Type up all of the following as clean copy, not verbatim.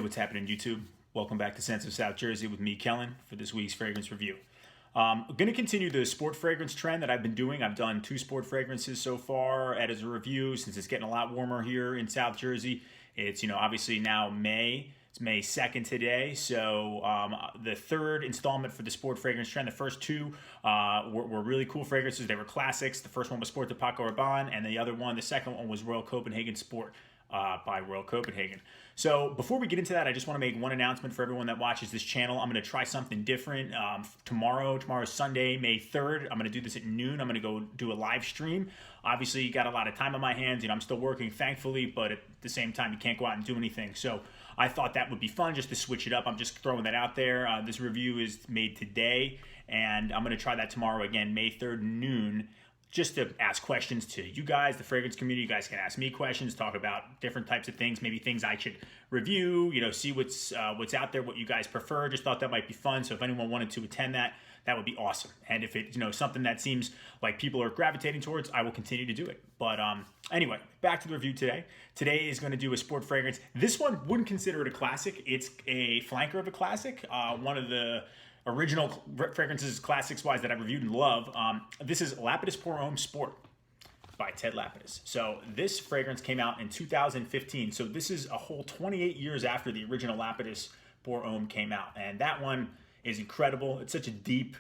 what's happening, YouTube? Welcome back to Sense of South Jersey with me, Kellen, for this week's fragrance review. I'm going to continue the sport fragrance trend that I've been doing. I've done 2 sport fragrances so far as a review since it's getting a lot warmer here in South Jersey. It's, obviously now May. It's May 2nd today, so the third installment for the sport fragrance trend. The first 2 were really cool fragrances. They were classics. The first one was Sport de Paco Rabanne, and the second one was Royal Copenhagen Sport by Royal Copenhagen. So before we get into that, I just want to make one announcement for everyone that watches this channel. I'm going to try something different tomorrow's Sunday, May 3rd. I'm going to do this at noon. I'm going to go do a live stream. Obviously, you got a lot of time on my hands. I'm still working, thankfully, but at the same time, you can't go out and do anything. So I thought that would be fun just to switch it up. I'm just throwing that out there. This review is made today, and I'm going to try that tomorrow again, May 3rd, noon. Just to ask questions to you guys, the fragrance community. You guys can ask me questions, talk about different types of things, maybe things I should review, see what's out there, what you guys prefer. Just thought that might be fun. So if anyone wanted to attend that would be awesome. And if it's something that seems like people are gravitating towards, I will continue to do it. But anyway, back to the review today. Today is going to do a sport fragrance. This one wouldn't consider it a classic. It's a flanker of a classic. One of the original fragrances, classics-wise, that I reviewed and love. This is Lapidus Pour Homme Sport by Ted Lapidus. So this fragrance came out in 2015. So this is a whole 28 years after the original Lapidus Pour Homme came out. And that one is incredible. It's such a deep,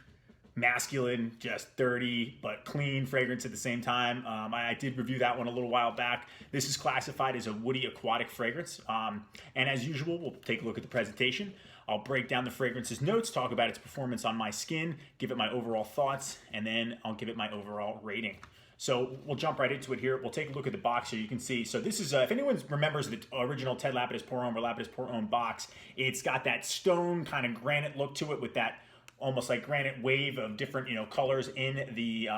masculine, just dirty, but clean fragrance at the same time. I did review that one a little while back. This is classified as a woody aquatic fragrance. And as usual, we'll take a look at the presentation. I'll break down the fragrance's notes, talk about its performance on my skin, give it my overall thoughts, and then I'll give it my overall rating. So we'll jump right into it here. We'll take a look at the box here. You can see, so this is, if anyone remembers the original Ted Lapidus Pour Homme or Lapidus Pour Homme box, it's got that stone kind of granite look to it with that almost like granite wave of different, colors in the,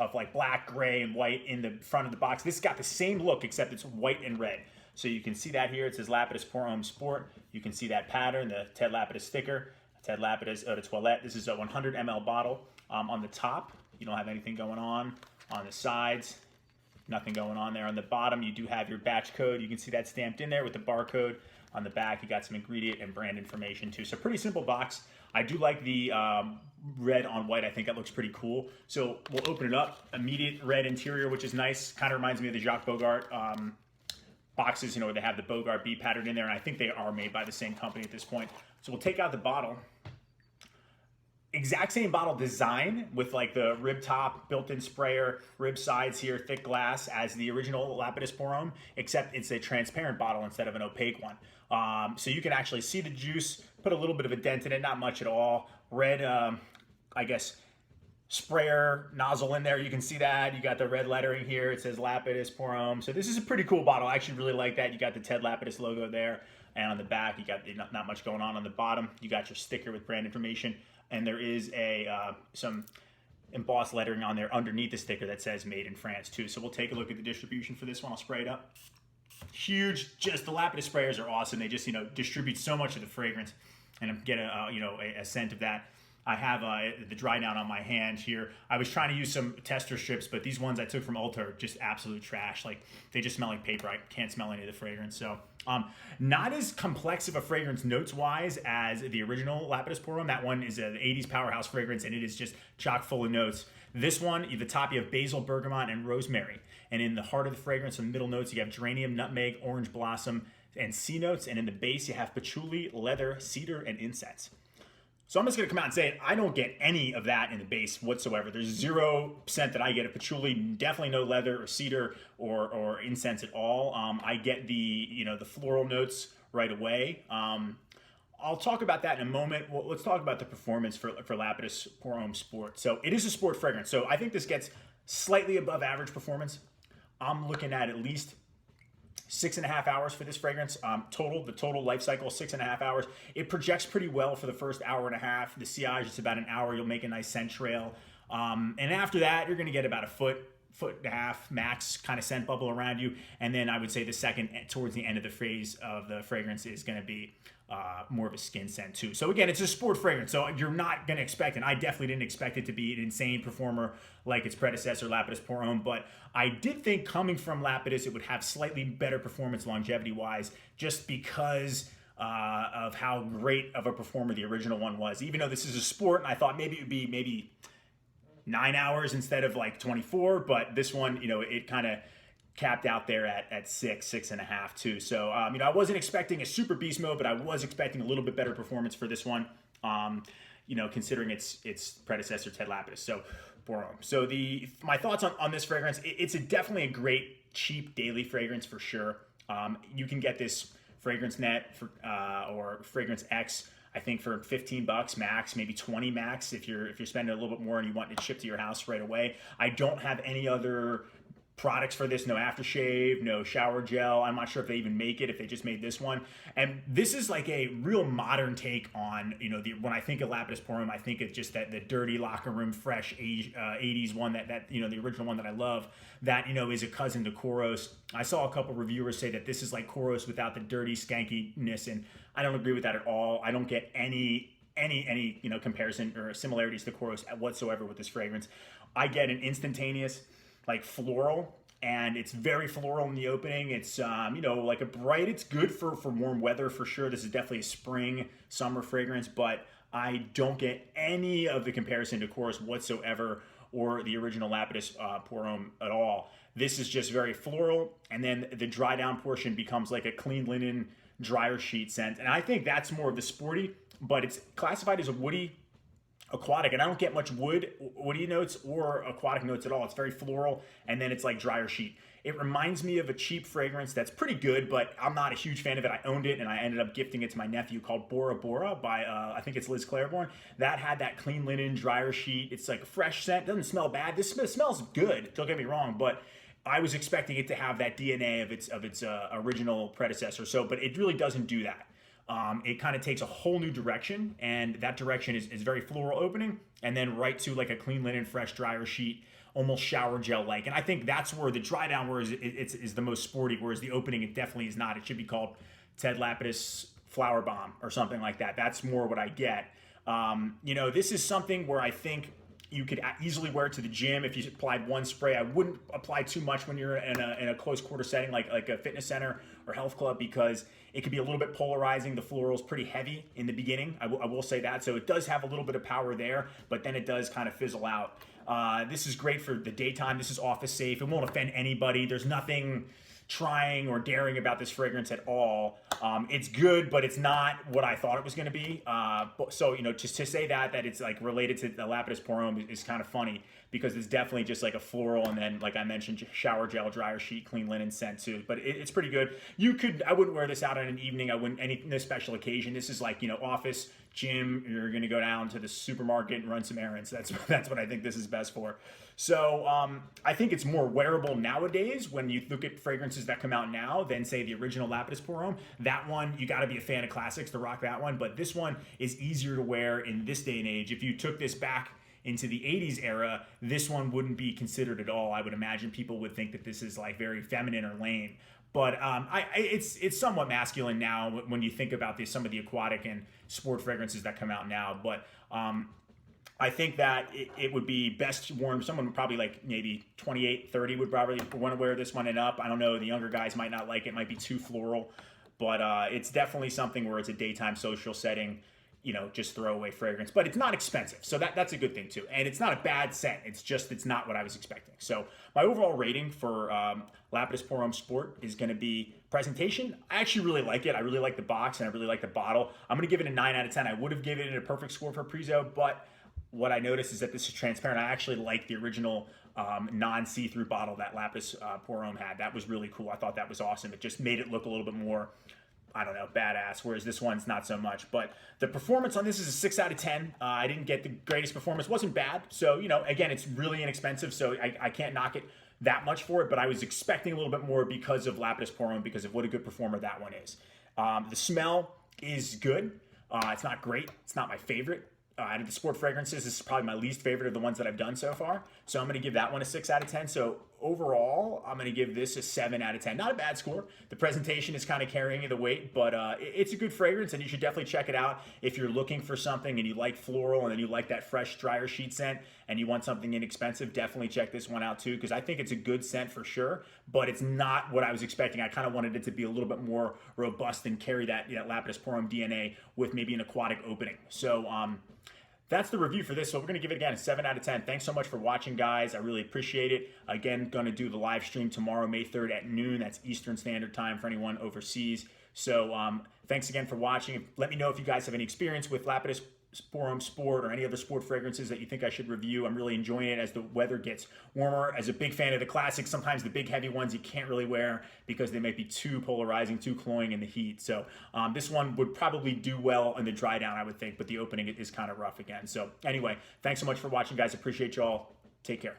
of like black, gray, and white in the front of the box. This has got the same look except it's white and red. So you can see that here. It says Lapidus Pour Homme Sport. You can see that pattern, the Ted Lapidus sticker, Ted Lapidus Eau de Toilette. This is a 100 ml bottle. On the top, you don't have anything going on. On the sides, nothing going on there. On the bottom, you do have your batch code. You can see that stamped in there with the barcode. On the back, you got some ingredient and brand information too. So pretty simple box. I do like the red on white. I think that looks pretty cool. So we'll open it up. Immediate red interior, which is nice. Kind of reminds me of the Jacques Bogart boxes, they have the Bogart B pattern in there, and I think they are made by the same company at this point. So we'll take out the bottle. Exact same bottle design with like the rib top, built-in sprayer, rib sides here, thick glass as the original Lapidus Pour Homme, except it's a transparent bottle instead of an opaque one. So you can actually see the juice, put a little bit of a dent in it, not much at all. Red, I guess, sprayer nozzle in there. You can see that. You got the red lettering here. It says Lapidus Pour Homme. So this is a pretty cool bottle. I actually really like that. You got the Ted Lapidus logo there. And on the back, you got not much going on. On the bottom, you got your sticker with brand information. And there is some embossed lettering on there underneath the sticker that says made in France too. So we'll take a look at the distribution for this one. I'll spray it up. Huge. Just the Lapidus sprayers are awesome. They just, distribute so much of the fragrance and get a scent of that. I have the dry down on my hand here. I was trying to use some tester strips, but these ones I took from Ulta are just absolute trash. Like, they just smell like paper. I can't smell any of the fragrance. So not as complex of a fragrance notes-wise as the original Lapidus Pour Homme. That one is an 80s powerhouse fragrance, and it is just chock full of notes. This one, at the top, you have basil, bergamot, and rosemary. And in the heart of the fragrance, in the middle notes, you have geranium, nutmeg, orange blossom, and C notes. And in the base, you have patchouli, leather, cedar, and incense. So I'm just going to come out and say it. I don't get any of that in the base whatsoever. There's 0% that I get of patchouli, definitely no leather or cedar or incense at all. I get the floral notes right away. I'll talk about that in a moment. Well, let's talk about the performance for Lapidus Pour Homme Sport. So it is a sport fragrance. So I think this gets slightly above average performance. I'm looking at least 6.5 hours for this fragrance. The total life cycle, 6.5 hours. It projects pretty well for the first hour and a half. The sillage is about an hour. You'll make a nice scent trail. And after that, you're going to get about a foot and a half max kind of scent bubble around you. And then I would say the second, towards the end of the phase of the fragrance, is going to be more of a skin scent too. So again, it's a sport fragrance, so you're not going to expect, and I definitely didn't expect it to be an insane performer like its predecessor, Lapidus Pour Homme, but I did think coming from Lapidus, it would have slightly better performance longevity-wise, just because of how great of a performer the original one was. Even though this is a sport, and I thought maybe it would be maybe 9 hours instead of like 24, but this one, it kind of capped out there at 6.5 too. So, I wasn't expecting a super beast mode, but I was expecting a little bit better performance for this one, considering its predecessor, Ted Lapidus. So, Pour Homme. So my thoughts on this fragrance, it's definitely a great, cheap daily fragrance for sure. You can get this Fragrance Net for, or Fragrance X, I think for $15 max, maybe 20 max if you're spending a little bit more and you want it shipped to your house right away. I don't have any other products for this, no aftershave, no shower gel. I'm not sure if they even make it, if they just made this one. And this is like a real modern take on, when I think of Lapidus Pour Homme, I think of just the dirty locker room, fresh 80s one that the original one that I love, that, is a cousin to Kouros. I saw a couple reviewers say that this is like Kouros without the dirty skankiness, and I don't agree with that at all. I don't get any comparison or similarities to Kouros whatsoever with this fragrance. I get an instantaneous, like floral, and it's very floral in the opening. It's like a bright, it's good for warm weather for sure. This is definitely a spring, summer fragrance, but I don't get any of the comparison to Kouros whatsoever or the original Lapidus Pour Homme at all. This is just very floral, and then the dry down portion becomes like a clean linen dryer sheet scent, and I think that's more of the sporty, but it's classified as a woody aquatic, and I don't get much woody notes or aquatic notes at all. It's very floral, and then it's like dryer sheet. It reminds me of a cheap fragrance that's pretty good, but I'm not a huge fan of it. I owned it, and I ended up gifting it to my nephew, called Bora Bora by, I think it's Liz Claiborne. That had that clean linen dryer sheet. It's like a fresh scent. Doesn't smell bad. This smells good, don't get me wrong, but I was expecting it to have that DNA of its original predecessor. But it really doesn't do that. It kind of takes a whole new direction, and that direction is very floral opening, and then right to like a clean linen, fresh dryer sheet, almost shower gel-like. And I think that's where the dry down is the most sporty, whereas the opening, it definitely is not. It should be called Ted Lapidus Flower Bomb or something like that. That's more what I get. This is something where I think you could easily wear it to the gym if you applied one spray. I wouldn't apply too much when you're in a close quarter setting like a fitness center or health club, because it could be a little bit polarizing. The floral is pretty heavy in the beginning. I will say that. So it does have a little bit of power there, but then it does kind of fizzle out. This is great for the daytime. This is office safe. It won't offend anybody. There's nothing trying or daring about this fragrance at all. It's good, but it's not what I thought it was going to be. So, just to say that it's like related to the Lapidus Pour Homme is kind of funny, because it's definitely just like a floral, and then, like I mentioned, shower gel, dryer sheet, clean linen scent too. But it's pretty good. I wouldn't wear this out on an evening. I wouldn't, no special occasion. This is like, office, gym, you're going to go down to the supermarket and run some errands. That's what I think this is best for. So I think it's more wearable nowadays when you look at fragrances that come out now than, say, the original Lapidus Pour Homme. That one, you got to be a fan of classics to rock that one. But this one is easier to wear in this day and age. If you took this back into the 80s era, this one wouldn't be considered at all. I would imagine people would think that this is like very feminine or lame. But it's somewhat masculine now when you think about some of the aquatic and sport fragrances that come out now. But I think that it would be best worn. Someone probably like maybe 28, 30 would probably want to wear this one and up. I don't know. The younger guys might not like it. It might be too floral. But it's definitely something where it's a daytime social setting, just throwaway fragrance. But it's not expensive. So that's a good thing too. And it's not a bad scent. It's not what I was expecting. So my overall rating for Lapidus Pour Homme Sport is going to be presentation. I actually really like it. I really like the box, and I really like the bottle. I'm going to give it a 9 out of 10. I would have given it a perfect score for Prezzo, but what I noticed is that this is transparent. I actually like the original non-see-through bottle that Lapidus Pour Homme had. That was really cool. I thought that was awesome. It just made it look a little bit more, I don't know, badass, whereas this one's not so much. But the performance on this is a 6 out of 10. I didn't get the greatest performance. It wasn't bad. So, again, it's really inexpensive, so I can't knock it that much for it, but I was expecting a little bit more because of Lapidus Pour Homme, because of what a good performer that one is. The smell is good. It's not great. It's not my favorite. Out of the sport fragrances, this is probably my least favorite of the ones that I've done so far. So I'm going to give that one a 6 out of 10. So overall, I'm going to give this a 7 out of 10. Not a bad score. The presentation is kind of carrying the weight, but it's a good fragrance, and you should definitely check it out if you're looking for something and you like floral and then you like that fresh dryer sheet scent and you want something inexpensive. Definitely check this one out too, because I think it's a good scent for sure, but it's not what I was expecting. I kind of wanted it to be a little bit more robust and carry that Lapidus Pour Homme DNA with maybe an aquatic opening. So that's the review for this. So we're going to give it again a 7 out of 10. Thanks so much for watching, guys. I really appreciate it. Again, going to do the live stream tomorrow, May 3rd at noon. That's Eastern Standard Time for anyone overseas. So thanks again for watching. Let me know if you guys have any experience with Lapidus Pour Homme Sport or any other sport fragrances that you think I should review. I'm really enjoying it as the weather gets warmer. As a big fan of the classics, sometimes the big heavy ones you can't really wear because they might be too polarizing, too cloying in the heat. So this one would probably do well in the dry down, I would think, but the opening is kind of rough again. So anyway, thanks so much for watching, guys. Appreciate you all. Take care.